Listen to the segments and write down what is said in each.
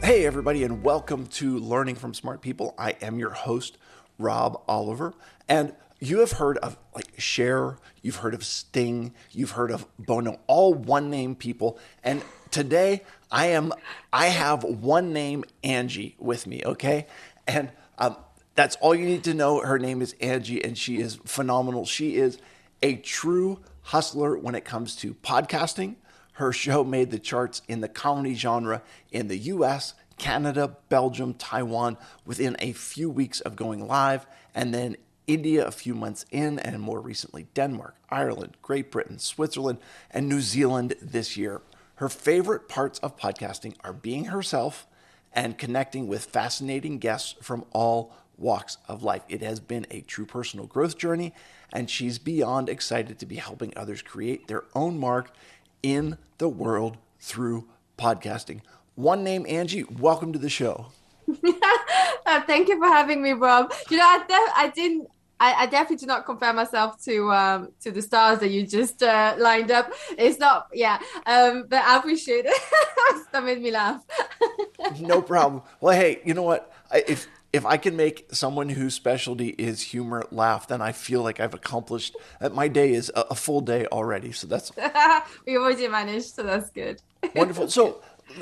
Hey, everybody, and welcome to Learning from Smart People. I am your host, Rob Oliver. And you have heard of like Cher, you've heard of Sting, you've heard of Bono, all one name people. And today I have one name Angie with me, okay? And that's all you need to know. Her name is Angie, and she is phenomenal. She is a true hustler when it comes to podcasting. Her show made the charts in the comedy genre in the US, Canada, Belgium, Taiwan within a few weeks of going live, and then India a few months in, and more recently Denmark, Ireland, Great Britain, Switzerland, and New Zealand this year. Her favorite parts of podcasting are being herself and connecting with fascinating guests from all walks of life. It has been a true personal growth journey, and she's beyond excited to be helping others create their own mark in the world through podcasting. One name, Angie, welcome to the show. Thank you for having me, Rob. I definitely do not compare myself to the stars that you just lined up. It's not, yeah. But I appreciate it. That made me laugh. No problem. Well, hey, you know what? If I can make someone whose specialty is humor laugh, then I feel like I've accomplished that. My day is a full day already. So that's We already managed, so that's good. wonderful. So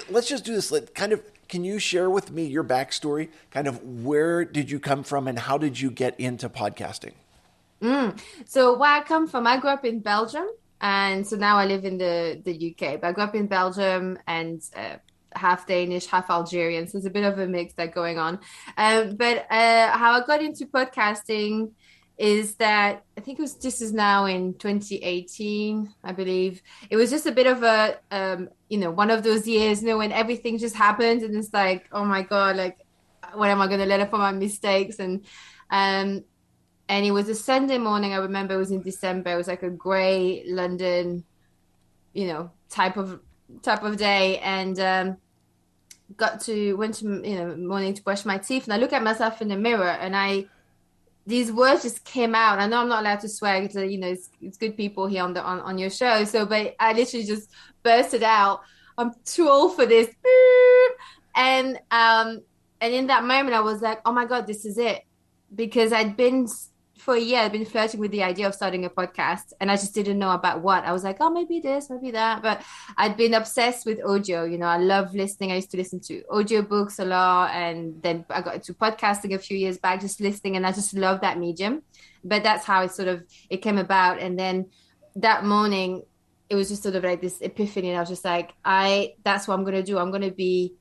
let's just do this. Can you share with me your backstory? Kind of where did you come from and how did you get into podcasting? So where I come from, I grew up in Belgium, and so now I live in the UK. But I grew up in Belgium and half Danish, half Algerian. So there's a bit of a mix that going on. But how I got into podcasting is that I think this is now in 2018, I believe. It was just a bit of a one of those years, when everything just happens and it's like, oh my God, like when am I going to learn from my mistakes? Um and it was a Sunday morning. I remember it was in December. It was like a gray London, type of day, and went to morning to brush my teeth, and I look at myself in the mirror, and I these words just came out. I know I'm not allowed to swear because it's good people here on your show. So, but I literally just bursted out. I'm too old for this, and in that moment, I was like, oh my God, this is it, because for a year, I'd been flirting with the idea of starting a podcast, and I just didn't know about what. I was like, oh, maybe this, maybe that. But I'd been obsessed with audio. I love listening. I used to listen to audiobooks a lot. And then I got into podcasting a few years back, just listening, and I just love that medium. But that's how it came about. And then that morning, it was just sort of like this epiphany. And I was just like, that's what I'm going to do. I'm going to be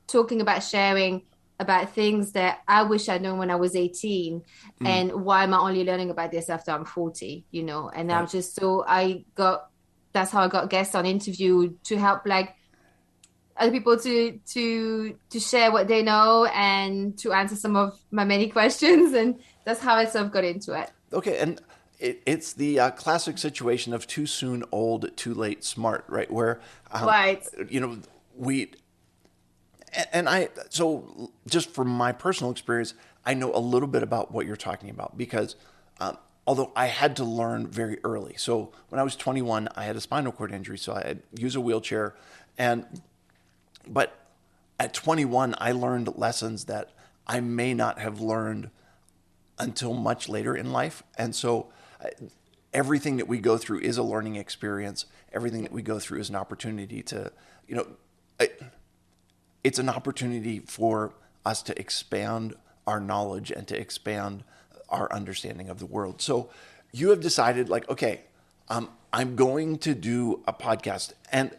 talking about sharing about things that I wish I'd known when I was 18. Mm, And why am I only learning about this after I'm 40, And I'm right. just that's how I got guests on interview to help like other people to share what they know and to answer some of my many questions. And that's how I sort of got into it. Okay, and it's the classic situation of too soon old, too late smart, right? Where, Right. you know, we and I so just from my personal experience, I know a little bit about what you're talking about because although I had to learn very early. So when I was 21, I had a spinal cord injury, so I had use a wheelchair, and but at 21, I learned lessons that I may not have learned until much later in life, and so. Everything that we go through is a learning experience. Everything that we go through is an opportunity to, you know, it's an opportunity for us to expand our knowledge and to expand our understanding of the world. So you have decided, like, okay, I'm going to do a podcast, and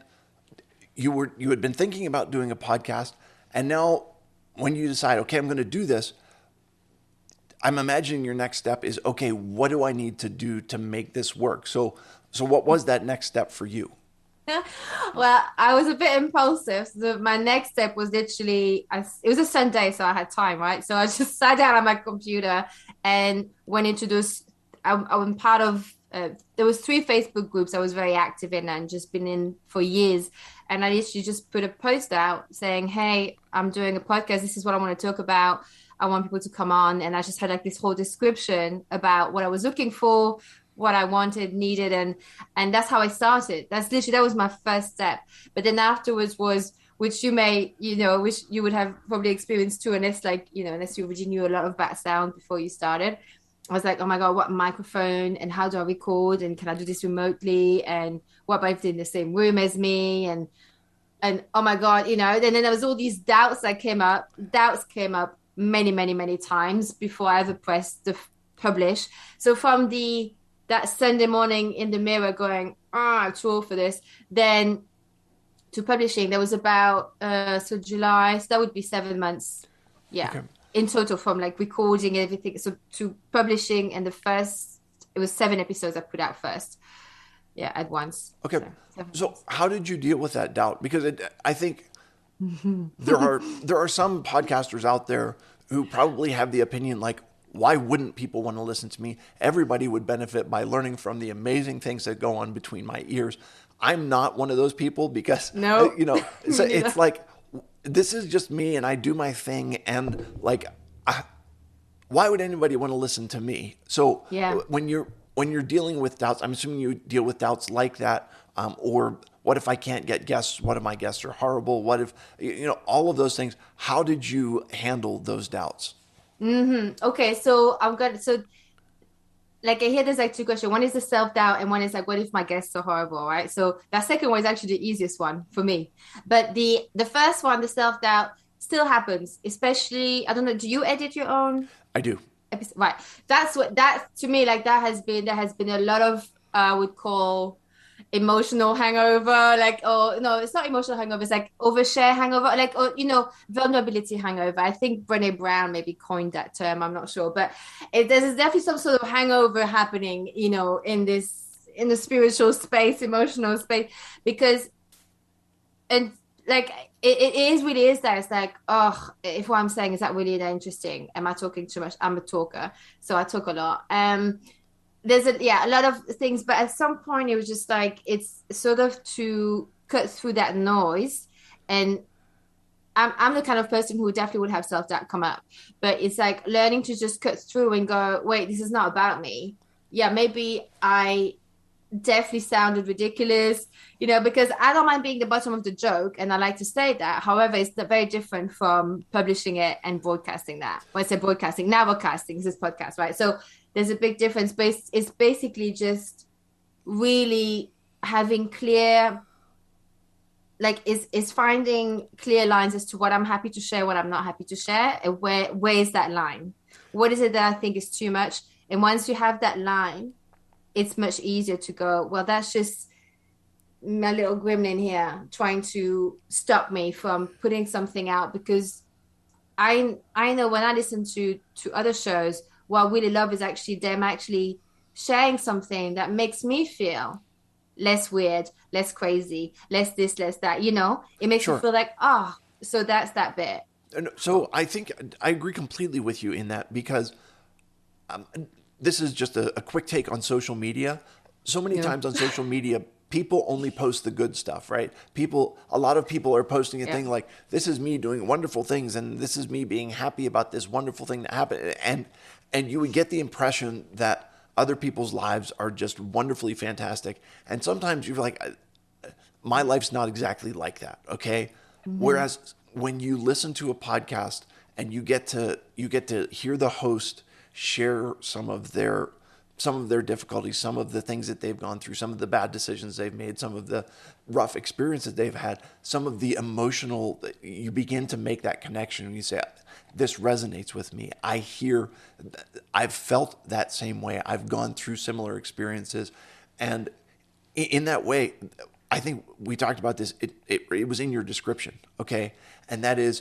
you had been thinking about doing a podcast, and now when you decide, okay, I'm going to do this, I'm imagining your next step is, okay, what do I need to do to make this work? So what was that next step for you? Well, I was a bit impulsive. So my next step was literally, it was a Sunday, so I had time, right? So I just sat down on my computer and went into this. I'm part of. There was 3 Facebook groups I was very active in and just been in for years. And I literally just put a post out saying, "Hey, I'm doing a podcast. This is what I want to talk about. I want people to come on." And I just had like this whole description about what I was looking for, what I wanted, needed, and that's how I started. That was my first step. But then afterwards which which you would have probably experienced too, unless unless you already knew a lot of that sound before you started. I was like, oh my God, what microphone and how do I record and can I do this remotely? And what about if they're in the same room as me? And oh my God, then there was all these doubts that came up. Doubts came up many, many, many times before I ever pressed the publish. So from that Sunday morning in the mirror going, too old for this, then to publishing, there was about so July, so that would be 7 months. Yeah. Okay. In total from like recording everything. So to publishing and it was 7 episodes I put out first. Yeah, at once. Okay. So 7 months. So how did you deal with that doubt? Because I think there are some podcasters out there who probably have the opinion like, why wouldn't people want to listen to me? Everybody would benefit by learning from the amazing things that go on between my ears. I'm not one of those people because, No. it's like, this is just me and I do my thing. And like, why would anybody want to listen to me? So Yeah. when you're dealing with doubts, I'm assuming you deal with doubts like that, or what if I can't get guests? What if my guests are horrible? What if all of those things? How did you handle those doubts? Okay, so like I hear there's like two questions. One is the self-doubt and one is like, what if my guests are horrible, right? So that second one is actually the easiest one for me. But the first one, the self-doubt, still happens, especially, I don't know, do you edit your own I do. episode? Right. That's what that to me, like there has been a lot of I would call emotional hangover, like, oh no, it's not emotional hangover, it's like overshare hangover, like, or vulnerability hangover. I think Brené Brown maybe coined that term, I'm not sure, but there's definitely some sort of hangover happening, in the spiritual space, emotional space, because and like it is really is that it's like, oh, if what I'm saying is that really that interesting, am I talking too much? I'm a talker, so I talk a lot. There's a lot of things, but at some point it was just like it's sort of to cut through that noise. And I'm the kind of person who definitely would have self-doubt come up, but it's like learning to just cut through and go, wait, this is not about me. Yeah, maybe I definitely sounded ridiculous, because I don't mind being the bottom of the joke and I like to say that. However, it's very different from publishing it and broadcasting that. When I say broadcasting, now broadcasting is this podcast, right? So there's a big difference, but it's basically just really having clear, like is finding clear lines as to what I'm happy to share, what I'm not happy to share, and where is that line? What is it that I think is too much? And once you have that line, it's much easier to go, well, that's just my little gremlin here trying to stop me from putting something out, because I know when I listen to other shows, what I really love is actually them actually sharing something that makes me feel less weird, less crazy, less this, less that, it makes me Sure. feel like, so that's that bit. And so I think I agree completely with you in that because this is just a quick take on social media. So many Yeah. times on social media, people only post the good stuff, right? A lot of people are posting a Yeah. thing like, this is me doing wonderful things and this is me being happy about this wonderful thing that happened. And you would get the impression that other people's lives are just wonderfully fantastic. And sometimes you're like, my life's not exactly like that, okay? Mm-hmm. Whereas when you listen to a podcast and you get to hear the host share some of their difficulties, some of the things that they've gone through, some of the bad decisions they've made, some of the rough experiences they've had, some of the emotional, you begin to make that connection and you say, this resonates with me. I've felt that same way. I've gone through similar experiences. And in that way, I think we talked about this. It was in your description, okay? And that is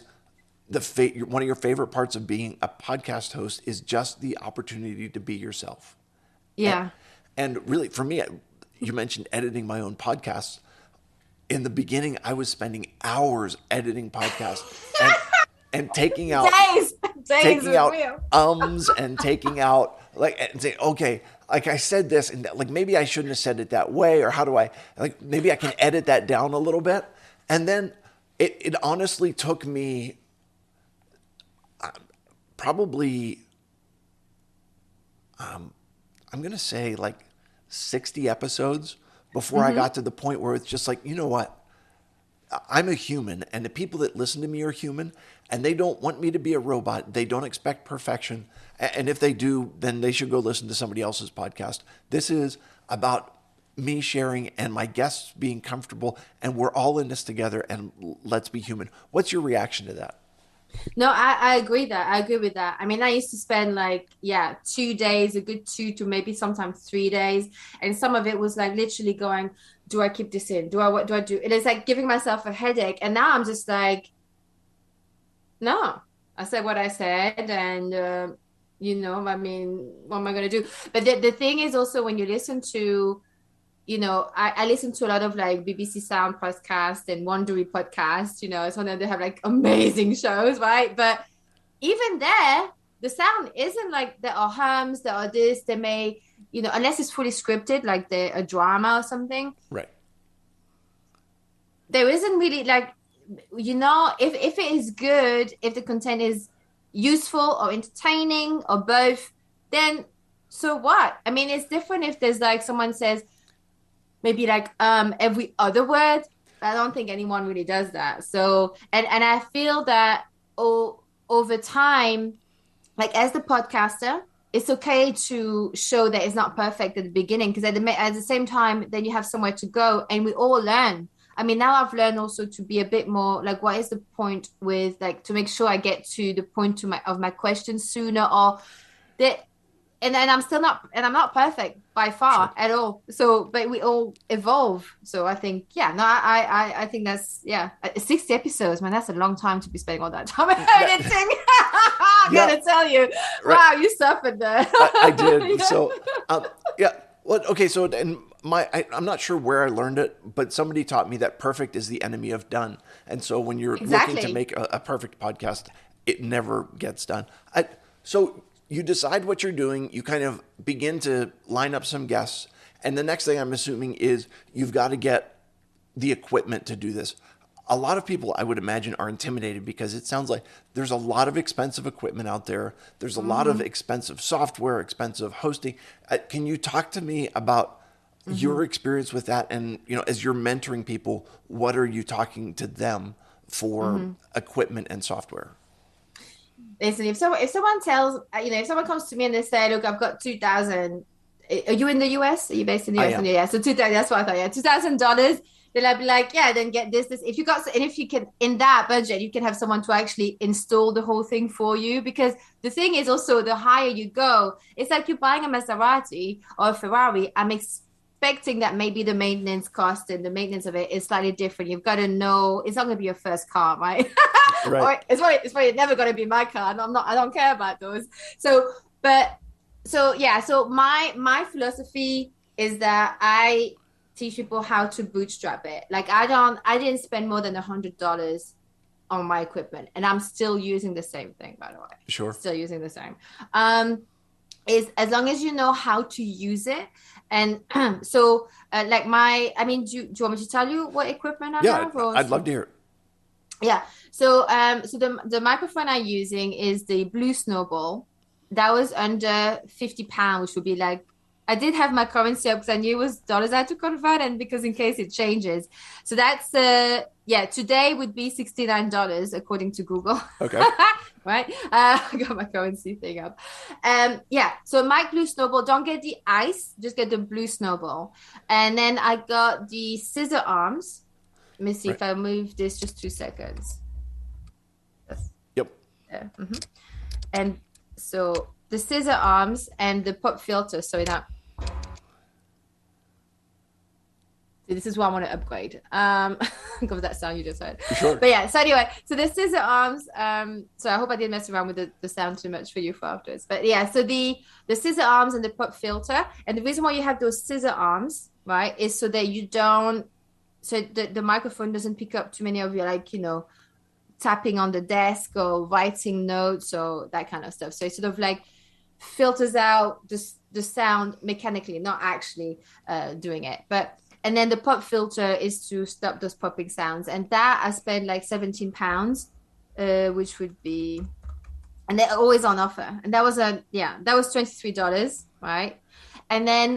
one of your favorite parts of being a podcast host is just the opportunity to be yourself. And, Yeah. and really, for me, you mentioned editing my own podcasts. In the beginning, I was spending hours editing podcasts and taking out Days, days taking of out real. ums and taking out like and saying, okay, like I said this and like maybe I shouldn't have said it that way, or how do I like maybe I can edit that down a little bit. And then it honestly took me probably I'm gonna say like 60 episodes before I Mm-hmm. got to the point where it's just like, you know what? I'm a human, and the people that listen to me are human, and they don't want me to be a robot. They don't expect perfection. And if they do, then they should go listen to somebody else's podcast. This is about me sharing and my guests being comfortable, and we're all in this together, and let's be human. What's your reaction to that? No, I agree that. I agree with that. I mean, I used to spend like, yeah, 2 days, a good 2 to maybe sometimes 3 days. And some of it was like literally going, do I keep this in? What do I do? And it's like giving myself a headache. And now I'm just like, no, I said what I said. And, I mean, what am I going to do? But the thing is also when you listen to, I listen to a lot of like BBC Sound podcast and Wondery podcast, some of them they have like amazing shows, right? But even there, the sound isn't like there are hums, there are this, they may, unless it's fully scripted, like a drama or something, Right. there isn't really like, if it is good, if the content is useful or entertaining or both, then so what? I mean, it's different if there's like someone says, maybe like every other word. I don't think anyone really does that. So and I feel that over time, like as the podcaster, it's okay to show that it's not perfect at the beginning because at the same time, then you have somewhere to go, and we all learn. I mean, now I've learned also to be a bit more like, what is the point with like to make sure I get to the point of my questions sooner, or that and then I'm not perfect by far Sure. at all. So, but we all evolve. So I think, yeah, no, I think that's, yeah, 60 episodes, man. That's a long time to be spending all that time editing. I Yeah. gotta tell you, Right. wow, you suffered there. I did. Yeah. So, yeah. Well, okay. So, and I'm not sure where I learned it, but somebody taught me that perfect is the enemy of done. And so, when you're looking to Exactly. make a perfect podcast, it never gets done. So, you decide what you're doing. You kind of begin to line up some guests, and the next thing I'm assuming is you've got to get the equipment to do this. A lot of people, I would imagine, are intimidated because it sounds like there's a lot of expensive equipment out there. There's a lot of Mm-hmm. expensive software, expensive hosting. Can you talk to me about Mm-hmm. your experience with that? And, as you're mentoring people, what are you talking to them for Mm-hmm. equipment and software? Listen, if someone tells, if someone comes to me and they say, look, I've got 2,000, are you in the US? Are you based in the I US? am. Yeah, so 2,000, that's what I thought. Yeah, $2,000. Then I'd be like, yeah, then get this. If you got, and if you can, in that budget, you can have someone to actually install the whole thing for you. Because the thing is also, the higher you go, it's like you're buying a Maserati or a Ferrari. I'm expecting that maybe the maintenance cost and the maintenance of it is slightly different. You've got to know it's not going to be your first car, right? Right. Or it's probably never going to be my car. And I don't care about those. So, but so yeah, so my philosophy is that I teach people how to bootstrap it. Like I didn't spend more than $100 on my equipment, and I'm still using the same thing, by the way. Sure. Still using the same. Is as long as you know how to use it. And so like I mean, do you want me to tell you what equipment I Yeah, have, or I'd love to hear it. yeah. So so the microphone I'm using is the Blue Snowball. That was under £50, which would be like, I did have my currency up because I knew it was dollars I had to convert, and because in case it changes. So that's yeah, today would be $69 according to Google. Okay. Right? I got my currency thing up. Yeah, so my Blue Snowball, don't get the ice, just get the Blue Snowball. And then I got the scissor arms. Let me see Right. if I move this just 2 seconds. That's Yep. there. And so the scissor arms and the pop filter. So that this is what I want to upgrade. Because of that sound you just heard. Sure. But yeah, so anyway, so the scissor arms. So I hope I didn't mess around with the sound too much for you for afterwards. But yeah, so the scissor arms and the pop filter. And the reason why you have those scissor arms, right, is so that you don't, so the microphone doesn't pick up too many of your, like, tapping on the desk or writing notes or that kind of stuff. So it sort of like filters out the sound mechanically, not actually doing it. But and then the pop filter is to stop those popping sounds. And that I spent like £17, which would be, and they're always on offer. And that was $23, right? And then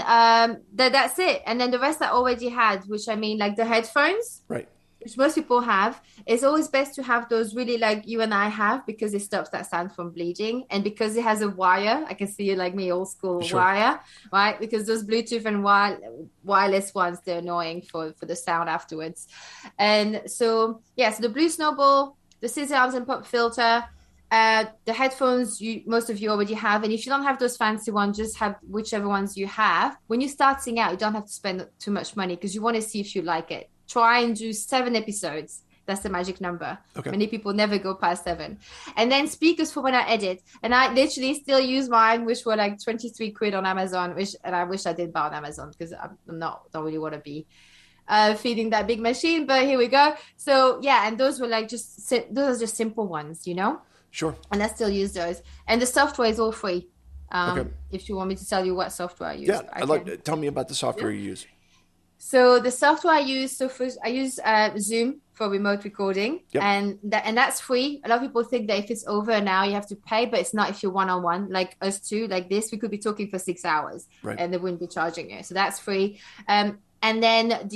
that's it. And then the rest I already had, which I mean, like the headphones. Right. which most people have. It's always best to have those really like you and I have because it stops that sound from bleeding. And because it has a wire, I can see you like me, old school Sure. wire, right? Because those Bluetooth and wireless ones, they're annoying for the sound afterwards. And so, yeah, so the Blue Snowball, the scissor arms and pop filter, the headphones most of you already have, and if you don't have those fancy ones, just have whichever ones you have. When you're starting out, you don't have to spend too much money because you want to see if you like it. Try and do 7 episodes. That's the magic number. Okay. Many people never go past 7. And then speakers for when I edit. And I literally still use mine, which were like 23 quid on Amazon, and I wish I did buy on Amazon because don't really want to be feeding that big machine. But here we go. So yeah, and those were like those are just simple ones, you know? Sure. And I still use those. And the software is all free. Okay. If you want me to tell you what software I use, Yeah, I I'd can. like tell me about the software you use. So the software I use, first I use Zoom for remote recording, Yep. and that's free. A lot of people think that if it's over now you have to pay, but it's not. If you're one on one, like us two, like this, we could be talking for 6 hours, Right. and they wouldn't be charging you. So that's free. And then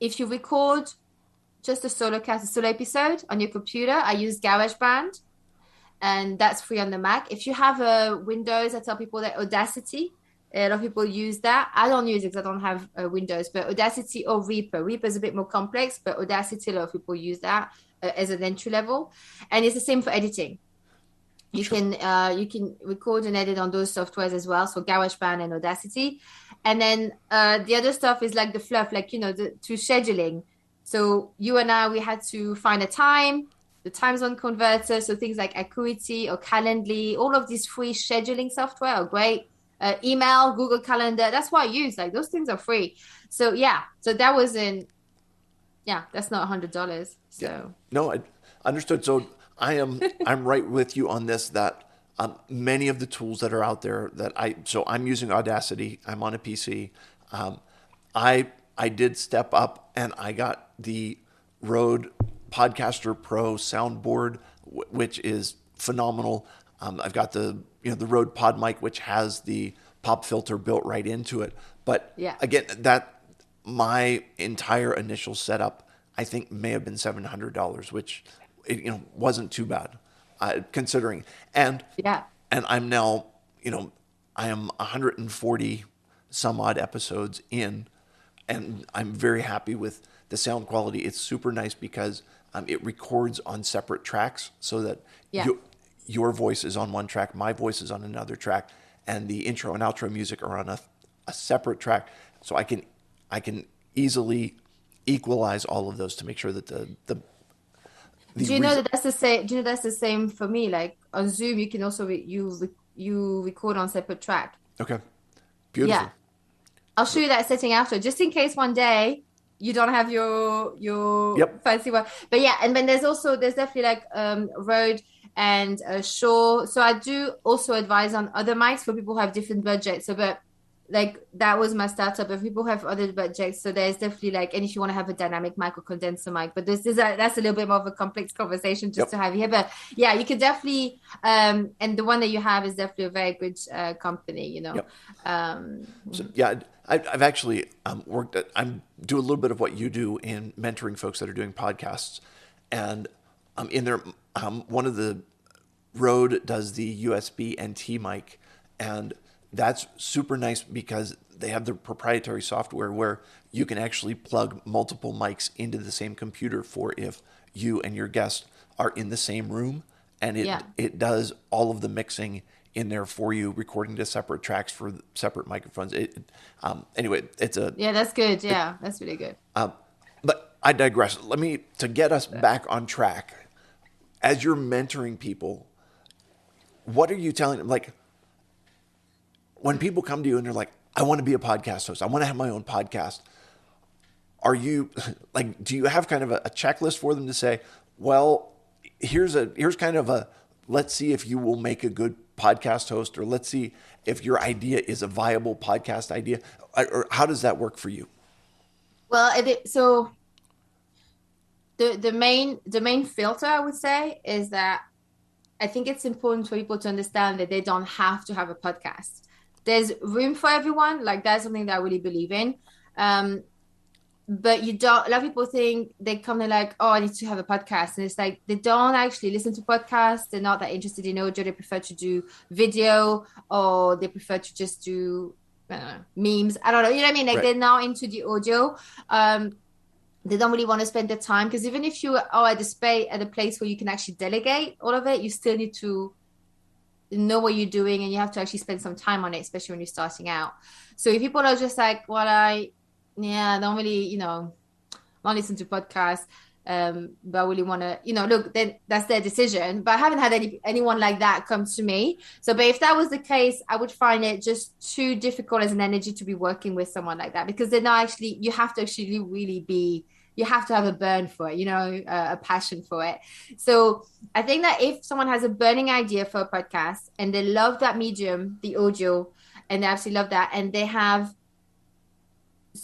if you record just a solo episode on your computer, I use GarageBand, and that's free on the Mac. If you have a Windows, I tell people that Audacity. A lot of people use that. I don't use it because I don't have Windows, but Audacity or Reaper. Reaper is a bit more complex, but Audacity, a lot of people use that as an entry level, and it's the same for editing. Sure. You can record and edit on those softwares as well, so GarageBand and Audacity. And then the other stuff is like the fluff, like to scheduling. So you and I, we had to find a time, the time zone converter, so things like Acuity or Calendly, all of these free scheduling software are great. Email, Google Calendar, that's what I use. Like those things are free. So yeah, so that was that's not $100. Yeah. So No, I understood. So I'm right with you on this that many of the tools that are out there so I'm using Audacity. I'm on a PC. Um, I did step up and I got the Rode Podcaster Pro soundboard, which is phenomenal. I've got the Rode Pod mic, which has the pop filter built right into it. But yeah. again, that my entire initial setup, I think, may have been $700, which wasn't too bad, considering. And Yeah. and I'm now, I am 140 some odd episodes in, and I'm very happy with the sound quality. It's super nice because it records on separate tracks so that Yeah. your voice is on one track, my voice is on another track, and the intro and outro music are on a separate track. So I can easily equalize all of those to make sure that the Do you know that that's the same? Do you know that's the same for me? Like on Zoom, you can also you record on separate track. Okay, Yeah, beautiful. I'll show you that setting after, just in case one day you don't have your Yep, fancy one. But yeah, and then there's definitely like Rode and Shure. So I do also advise on other mics for people who have different budgets. So, but like that was my startup. If people have other budgets, so there's definitely like, and if you want to have a dynamic mic or condenser mic, but that's a little bit more of a complex conversation just yep, to have here. But yeah, you can definitely and the one that you have is definitely a very good company, yep. Um, So yeah, I've actually worked at, I'm do a little bit of what you do in mentoring folks that are doing podcasts, and in there, one of the Rode does the USB NT mic, and that's super nice because they have the proprietary software where you can actually plug multiple mics into the same computer for if you and your guest are in the same room, and it yeah. it does all of the mixing in there for you, recording to separate tracks for separate microphones. Anyway, it's a Yeah, that's good. Yeah, that's really good. but I digress. To get us back on track. As you're mentoring people, what are you telling them? Like when people come to you and they're like, I want to be a podcast host. I want to have my own podcast. Are you like, do you have kind of a checklist for them to say, well, here's kind of let's see if you will make a good podcast host, or let's see if your idea is a viable podcast idea, or how does that work for you? Well, so the main filter I would say is that I think it's important for people to understand that they don't have to have a podcast. There's room for everyone. Like that's something that I really believe in. Um, but you don't, a lot of people think they come, they're like, oh, I need to have a podcast. And it's like, they don't actually listen to podcasts. They're not that interested in audio. They prefer to do video, or they prefer to just do, I don't know, memes. I don't know. You know what I mean? Like Right. they're not into the audio. They don't really want to spend the time, because even if you are at the space, at a place where you can actually delegate all of it, you still need to know what you're doing, and you have to actually spend some time on it, especially when you're starting out. So if people are just like, well, I don't really, not listen to podcasts, but I really want to, look, then that's their decision. But I haven't had anyone like that come to me. So, but if that was the case, I would find it just too difficult as an energy to be working with someone like that, because they're not actually, you have to actually really be, you have to have a burn for it, a passion for it. So I think that if someone has a burning idea for a podcast and they love that medium, the audio, and they absolutely love that, and they have,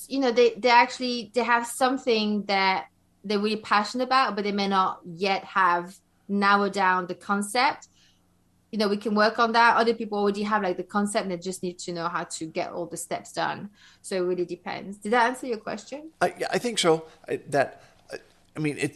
they have something that they're really passionate about, but they may not yet have narrowed down the concept. We can work on that. Other people already have like the concept, and they just need to know how to get all the steps done. So it really depends. Did that answer your question? Yeah, I think so. I mean,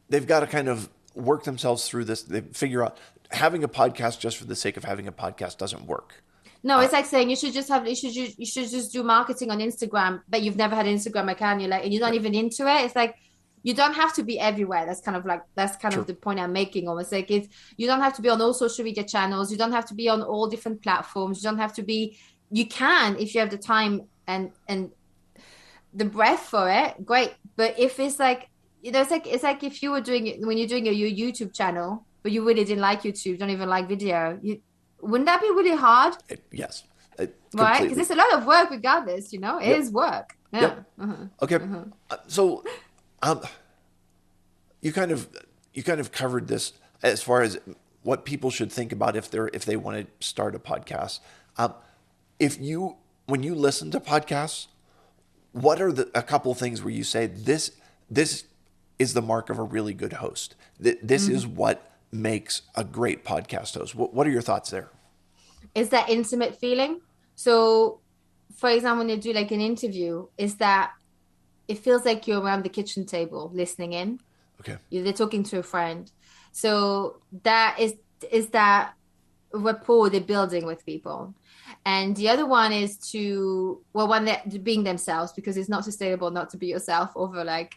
they've got to kind of work themselves through this. They figure out having a podcast just for the sake of having a podcast doesn't work. No, it's like saying you should just do marketing on Instagram, but you've never had an Instagram account. You're like, and you're not Right. even into it. It's like you don't have to be everywhere. That's kind of True. the point I'm making. Almost like it's you don't have to be on all social media channels. You don't have to be on all different platforms. You don't have to be. You can if you have the time and the breath for it. Great, but if it's like it's like if you were doing it when you're doing your YouTube channel, but you really didn't like YouTube, don't even like video. Wouldn't that be really hard? Yes. Right? Because Completely. it's a lot of work regardless, it Yep. is work. Yeah. Yep. Uh-huh. Okay. Uh-huh. So, um, you kind of covered this as far as what people should think about if they want to start a podcast. Um, if you when you listen to podcasts, what are a couple of things where you say this is the mark of a really good host? This Mhm. is what makes a great podcast host. What are your thoughts there? It's that intimate feeling. So, for example, when you do like an interview, is that it feels like you're around the kitchen table listening in. Okay. They're talking to a friend. So that is that rapport they're building with people. And the other one is one that being themselves, because it's not sustainable not to be yourself over like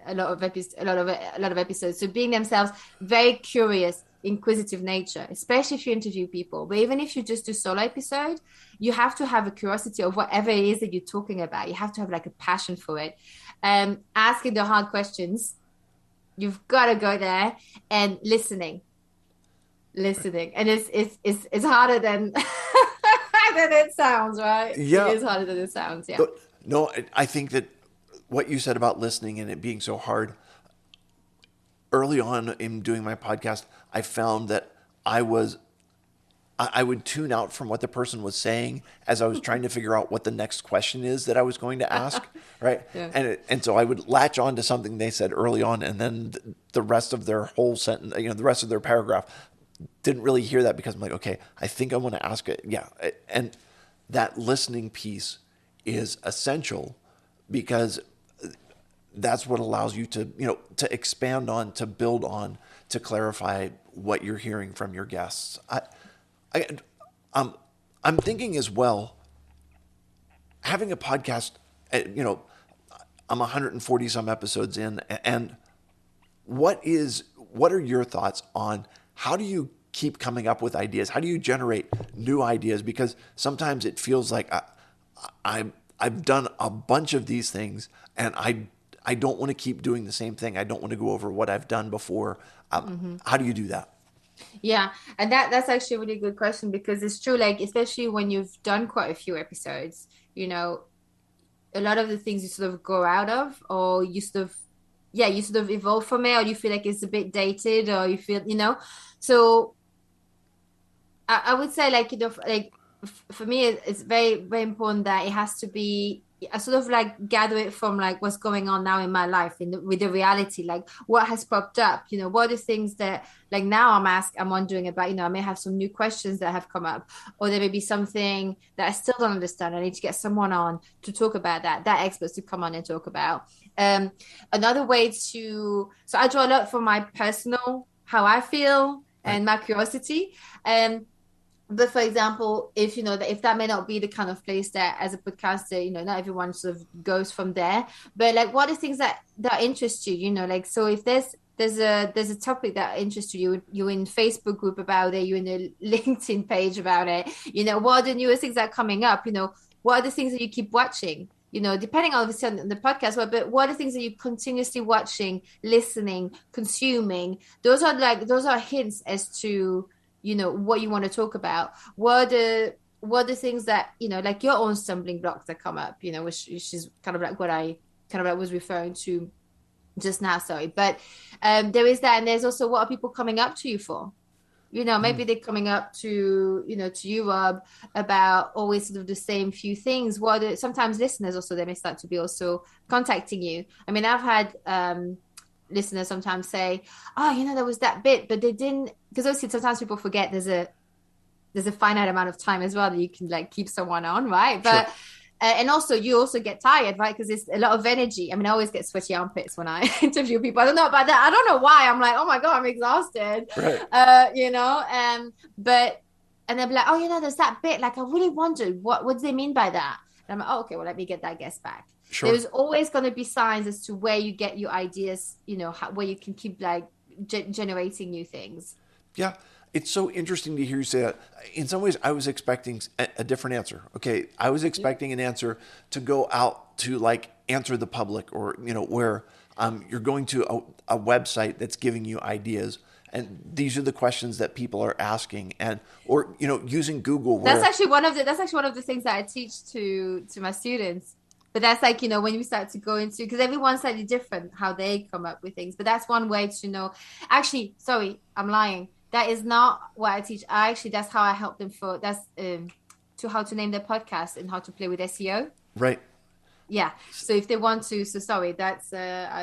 a lot of episodes. So being themselves, very curious, inquisitive nature, especially if you interview people. But even if you just do solo episode, you have to have a curiosity of whatever it is that you're talking about. You have to have like a passion for it. Asking the hard questions. You've got to go there and listening, and it's harder than than it sounds, right? It Yeah. is harder than it sounds. Yeah. No, I think that what you said about listening and it being so hard, early on in doing my podcast, I found that I would tune out from what the person was saying as I was trying to figure out what the next question is that I was going to ask, right? Yeah. And so I would latch on to something they said early on, and then the rest of their whole sentence, the rest of their paragraph, didn't really hear that because I'm like, okay, I think I want to ask it, yeah, and that listening piece is essential because that's what allows you to to expand on, to build on, to clarify what you're hearing from your guests. I um, I'm thinking as well, having a podcast, I'm 140 some episodes in, and what are your thoughts on how do you keep coming up with ideas? How do you generate new ideas? Because sometimes it feels like I've done a bunch of these things, and I don't want to keep doing the same thing. I don't want to go over what I've done before. Mm-hmm. How do you do that? Yeah, and that's actually a really good question, because it's true, like especially when you've done quite a few episodes, a lot of the things you sort of grow out of, or you sort of evolve from it, or you feel like it's a bit dated, or you feel. So I would say, like, for me, it's very, very important that it has to be. I sort of like gather it from like what's going on now in my life with the reality, like what has popped up, what are the things that like now I'm wondering about, I may have some new questions that have come up, or there may be something that I still don't understand. I need to get someone on to talk about that experts to come on and talk about. Um, Another way so I draw a lot from my personal, how I feel Right. and my curiosity. But for example, if that may not be the kind of place that as a podcaster, not everyone sort of goes from there. But like, what are things that interest you? Like, so if there's a topic that interests you, you're in Facebook group about it, you're in a LinkedIn page about it. What are the newest things that are coming up? What are the things that you keep watching? Depending obviously on the podcast, but what are the things that you continuously watching, listening, consuming? Those are hints as to what you want to talk about. What are the things that like your own stumbling blocks that come up, which is kind of like what I kind of like was referring to just now, sorry. But there is that, and there's also what are people coming up to you for? Maybe they're coming up to you, Rob, about always sort of the same few things. Sometimes listeners also, they may start to be also contacting you. I mean, I've had listeners sometimes say, oh, there was that bit, but they didn't, because obviously sometimes people forget there's a finite amount of time as well that you can like keep someone on, right? Sure. But and also you also get tired, right? Because it's a lot of energy. I mean, I always get sweaty armpits when I interview people. I don't know about that. I don't know why. I'm like, oh my god, I'm exhausted. Right. But and they'll be like, oh, there's that bit. Like, I really wondered what do they mean by that? And I'm like, oh, okay, well, let me get that guest back. Sure. There's always going to be signs as to where you get your ideas. Where you can keep like generating new things. Yeah, it's so interesting to hear you say that. In some ways, I was expecting a different answer. Okay, I was expecting an answer to go out to like answer the public, or where you're going to a website that's giving you ideas, and these are the questions that people are asking, and or using Google That's where actually one of the things that I teach to my students. But that's like, when you start to go into, because everyone's slightly different how they come up with things. But that's one way to know. Actually, sorry, I'm lying. That is not what I teach. That's how I help them to how to name their podcast and how to play with SEO. right. Yeah. So if they want to, so sorry, Yep. that's not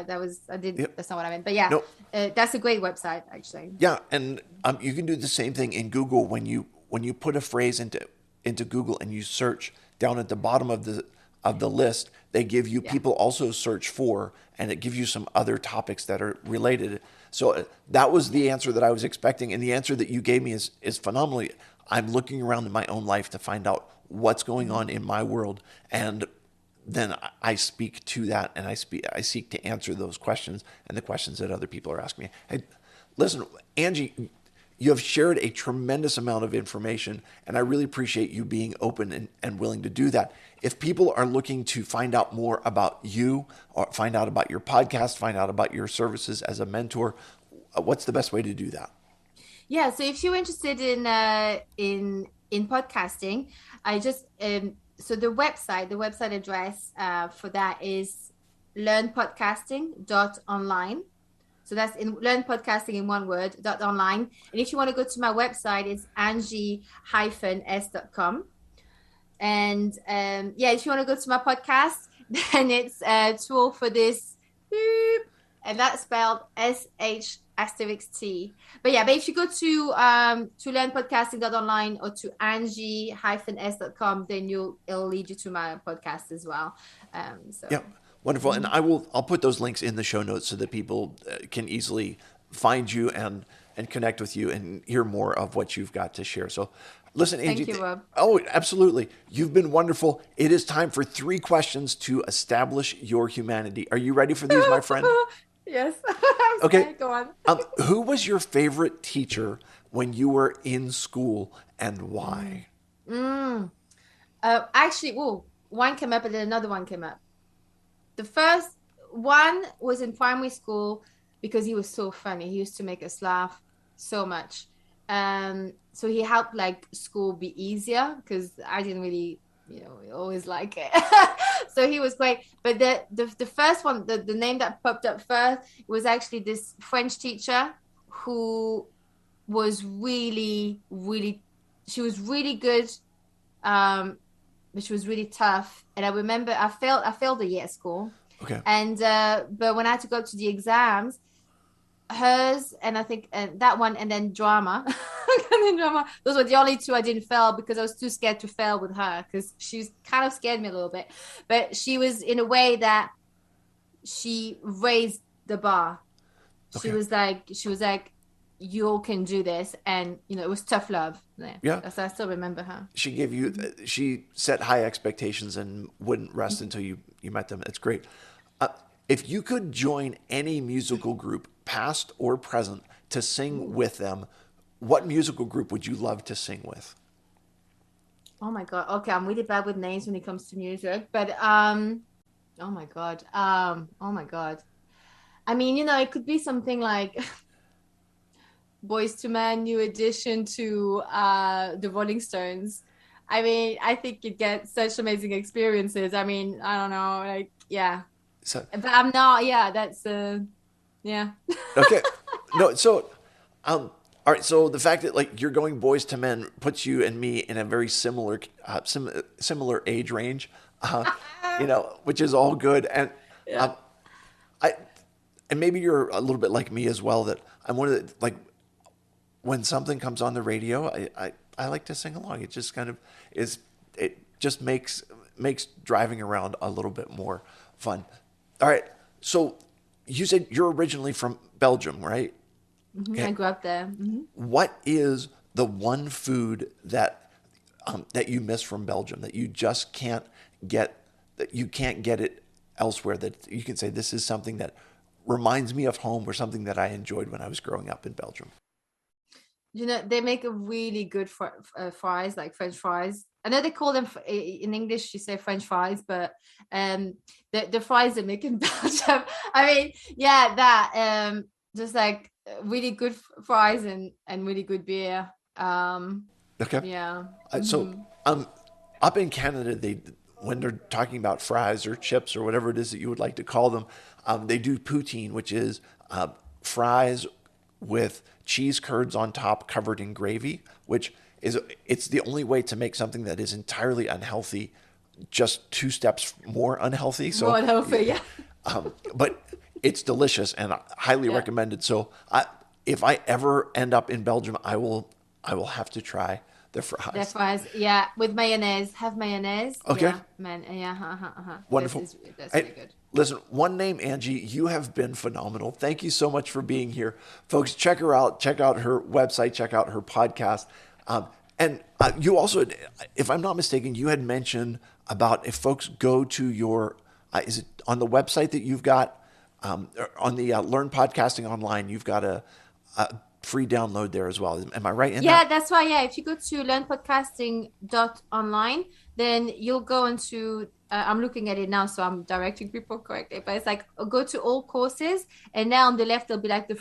what I meant. But yeah, No. that's a great website actually. Yeah, and you can do the same thing in Google when you put a phrase into Google and you search down at the bottom of the list. They give you Yeah. people also search for, and it gives you some other topics that are related. So that was the answer that I was expecting, and the answer that you gave me is phenomenal. I'm looking around in my own life to find out what's going on in my world, and then I speak to that, and I seek to answer those questions and the questions that other people are asking me. Hey, listen, Angie, you have shared a tremendous amount of information, and I really appreciate you being open and willing to do that. If people are looking to find out more about you, or find out about your podcast, find out about your services as a mentor, what's the best way to do that? Yeah, so if you're interested in podcasting, I just so the website address for that is learnpodcasting.online. So that's in learn podcasting in one word .online. And if you want to go to my website, it's angie-s.com. And yeah, if you want to go to my podcast, then it's tool for this, boop, and that's spelled SH*T. But yeah, but if you go to learnpodcasting.online or to angie-s.com, then it'll lead you to my podcast as well. Yeah, So wonderful. And I'll put those links in the show notes so that people can easily find you and connect with you and hear more of what you've got to share. So, listen, Angie. thank you, Rob. Oh, absolutely. You've been wonderful. It is time for 3 questions to establish your humanity. Are you ready for these, my friend? Yes, I'm Okay. scared. Go on. Who was your favorite teacher when you were in school, and why? Mm. Actually, one came up and then another one came up. The first one was in primary school because he was so funny. He used to make us laugh so much. So he helped like school be easier because I didn't really, always like it. So he was great. But the first one, the name that popped up first was actually this French teacher who was really, really, she was really good. Um, which was really tough. And I remember I failed a year at school. Okay. And but when I had to go to the exams, hers and I think that one and then drama. And then drama. Those were the only two I didn't fail because I was too scared to fail with her because she kind of scared me a little bit. But she was in a way that she raised the bar. She Okay. was like, you all can do this, and it was tough love. Yeah, Yeah. I still remember her. She gave you, she set high expectations and wouldn't rest until you met them. It's great. Uh, if you could join any musical group, past or present, to sing with them, what musical group would you love to sing with? Oh my god. Okay, I'm really bad with names when it comes to music, but oh my god. Oh my god. I mean, it could be something like Boys to Men, new addition to the Rolling Stones. I mean, I think you'd get such amazing experiences. I mean, I don't know, like, yeah. So, But I'm not, yeah, that's yeah. okay. No, so, all right. So the fact that like you're going boys to men puts you and me in a very similar age range, which is all good. And Yeah. um, I, and maybe you're a little bit like me as well. That I'm one of the like when something comes on the radio, I like to sing along. It just kind of is. It just makes driving around a little bit more fun. All right. So you said you're originally from Belgium, right? I Okay. grew up there. What is the one food that you miss from Belgium that you just can't get that you can't get it elsewhere that you can say this is something that reminds me of home or something that I enjoyed when I was growing up in Belgium? They make a really good fries, like French fries. I know they call them in English, you say French fries, but the fries they make in Belgium. I mean, yeah, that just like really good fries and really good beer. Okay. Yeah. So up in Canada, they when they're talking about fries or chips or whatever it is that you would like to call them, they do poutine, which is fries with cheese curds on top covered in gravy, which is it's the only way to make something that is entirely unhealthy just two steps more unhealthy. So, More healthy, yeah. but it's delicious and highly Yeah. recommended. So, if I ever end up in Belgium, I will have to try the Their fries. fries, yeah, with mayonnaise. Have mayonnaise. Okay, Yeah, man. Yeah, This wonderful. is that's really Hey, good. listen, one name, Angie, you have been phenomenal. Thank you so much for being here. Folks, check her out. Check out her website. Check out her podcast. And you also, if I'm not mistaken, you had mentioned about if folks go to your, is it on the website that you've got, or on the Learn Podcasting Online, you've got a free download there as well. Am I right in Yeah, that? that's why. Yeah, if you go to learnpodcasting.online, then you'll go into. I'm looking at it now, so I'm directing people correctly. But it's like go to all courses, and now on the left there'll be like the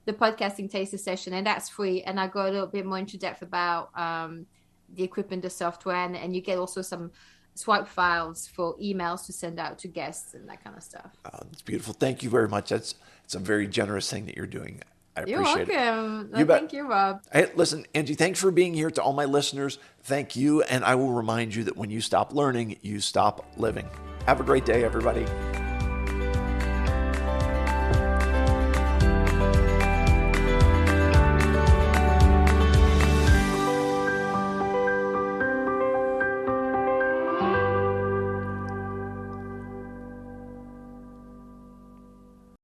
podcasting taster session, and that's free. And I go a little bit more into depth about the equipment, the software, and you get also some swipe files for emails to send out to guests and that kind of stuff. It's beautiful. Thank you very much. It's a very generous thing that you're doing. I You're appreciate it. welcome. You No, bet. thank you, Rob. Hey, listen, Angie, thanks for being here. To all my listeners, thank you. And I will remind you that when you stop learning, you stop living. Have a great day, everybody.